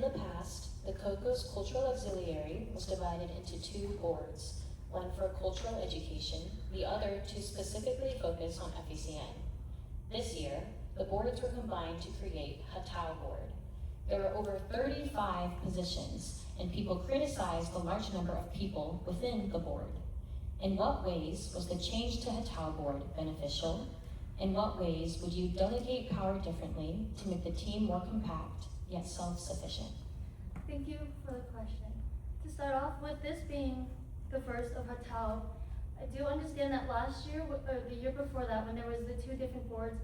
In the past, the COCO's Cultural Auxiliary was divided into two boards, one for cultural education, the other to specifically focus on FACN. This year, the boards were combined to create Hatao Board. There were over 35 positions, and people criticized the large number of people within the board. In what ways was the change to Hatao Board beneficial? In what ways would you delegate power differently to make the team more compact, yet self-sufficient? Thank you for the question. To start off with, this being the first of Hatao, I do understand that last year, or the year before that, when there was the two different boards,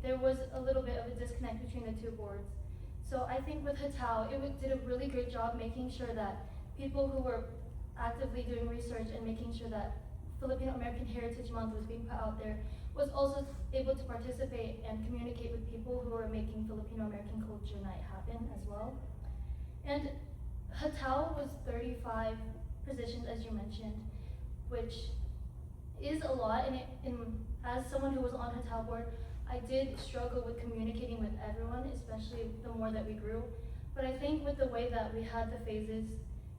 there was a little bit of a disconnect between the two boards. So I think with Hatao, did a really great job making sure that people who were actively doing research and making sure that Filipino American Heritage Month was being put out there, was also able to participate and communicate with people who are making Filipino American Culture Night happen as well. And Hatao was 35 positions, as you mentioned, which is a lot. And as someone who was on Hatao board, I did struggle with communicating with everyone, especially the more that we grew. But I think with the way that we had the phases,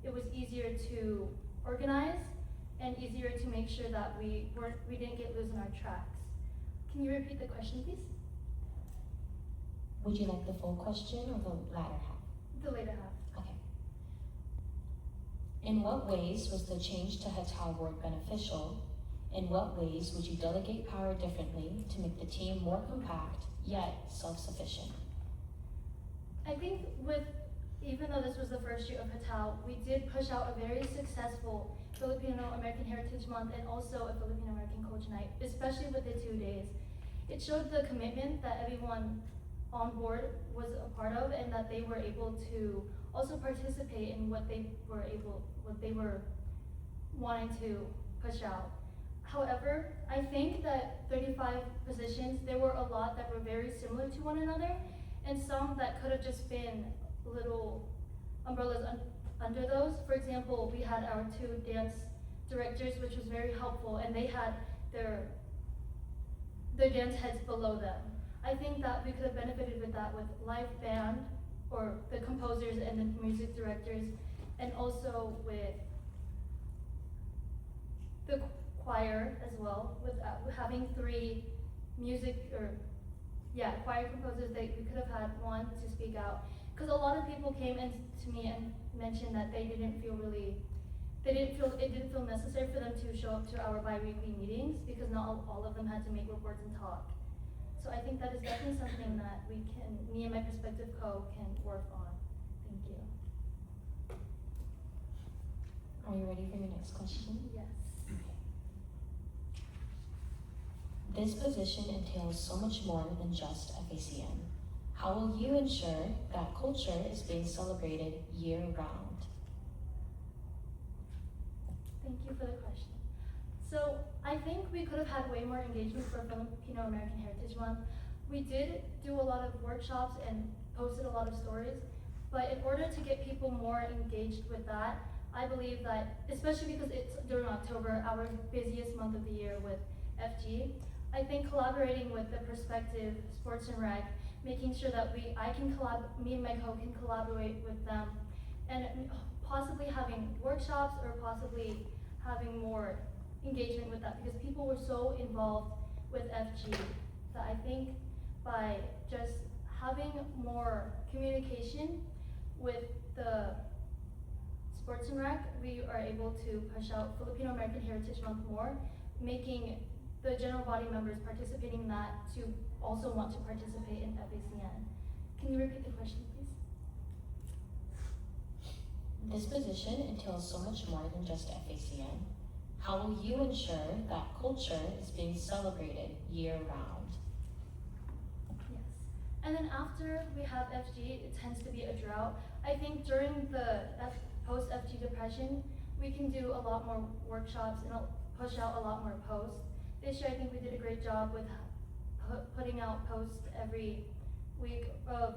it was easier to organize and easier to make sure that we didn't get loose in our tracks. Can you repeat the question, please? Would you like the full question or the latter half? The later half. Okay. In what ways was the change to Hatao Board beneficial? In what ways would you delegate power differently to make the team more compact, yet self-sufficient? I think even though this was the first year of Hatao, we did push out a very successful Filipino American Heritage Month and also a Filipino American Culture Night, especially with the 2 days. It showed the commitment that everyone on board was a part of, and that they were able to also participate in what they were wanting to push out. However, I think that 35 positions, there were a lot that were very similar to one another, and some that could have just been little umbrellas under those. For example, we had our 2 dance directors, which was very helpful, and they had their dance heads below them. I think that we could have benefited with that with live band, or the composers and the music directors, and also with the choir as well, with having 3 choir composers. We could have had one to speak out, because a lot of people came in to me and mentioned that it didn't feel necessary for them to show up to our bi-weekly meetings, because not all of them had to make reports and talk. So I think that is definitely something that me and my Perspective Co can work on. Thank you. Are you ready for your next question? Yes. This position entails so much more than just FACN. How will you ensure that culture is being celebrated year-round? Thank you for the question. So I think we could have had way more engagement for Filipino American Heritage Month. We did do a lot of workshops and posted a lot of stories, but in order to get people more engaged with that, I believe that, especially because it's during October, our busiest month of the year with FG, I think collaborating with the Perspective Sports and Rec, making sure that me and my co can collaborate with them, and possibly having workshops or possibly having more engagement with that, because people were so involved with FG that I think by just having more communication with the Sports and Rec, we are able to push out Filipino American Heritage Month more, making the general body members participating in that to also want to participate in FACN. Can you repeat the question, please? This position entails so much more than just FACN. How will you ensure that culture is being celebrated year-round? Yes. And then after we have FG, it tends to be a drought. I think during the post-FG depression, we can do a lot more workshops and push out a lot more posts. This year, I think we did a great job with putting out posts every week of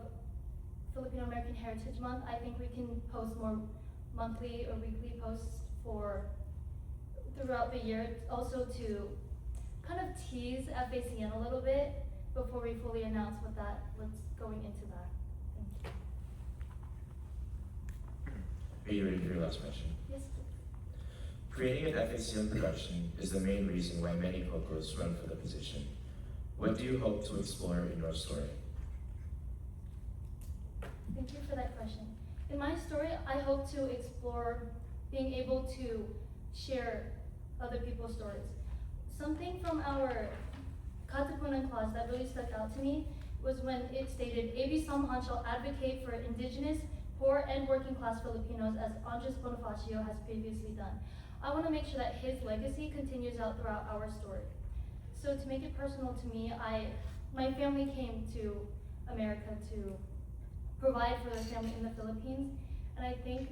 Filipino American Heritage Month. I think we can post more monthly or weekly posts throughout the year, also to kind of tease FACN a little bit before we fully announce what's going into that. Thank you. Are you ready for your last question? Yes, please. Creating an FACN production is the main reason why many Cocos run for the position. What do you hope to explore in your story? Thank you for that question. In my story, I hope to explore being able to share other people's stories. Something from our Katipunan clause that really stuck out to me was when it stated, AB Samahan shall advocate for indigenous, poor, and working class Filipinos as Andres Bonifacio has previously done. I want to make sure that his legacy continues out throughout our story. So to make it personal to me, my family came to America to provide for their family in the Philippines, and I think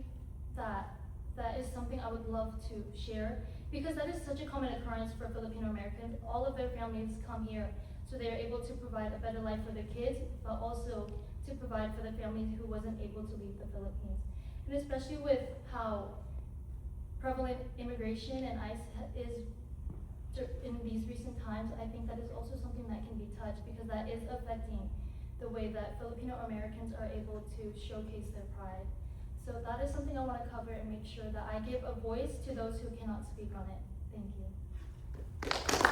that is something I would love to share, because that is such a common occurrence for Filipino Americans. All of their families come here so they are able to provide a better life for their kids, but also to provide for the families who wasn't able to leave the Philippines. And especially with how prevalent immigration and ICE is in these recent times, I think that is also something that can be touched, because that is affecting the way that Filipino Americans are able to showcase their pride. So that is something I want to cover and make sure that I give a voice to those who cannot speak on it. Thank you.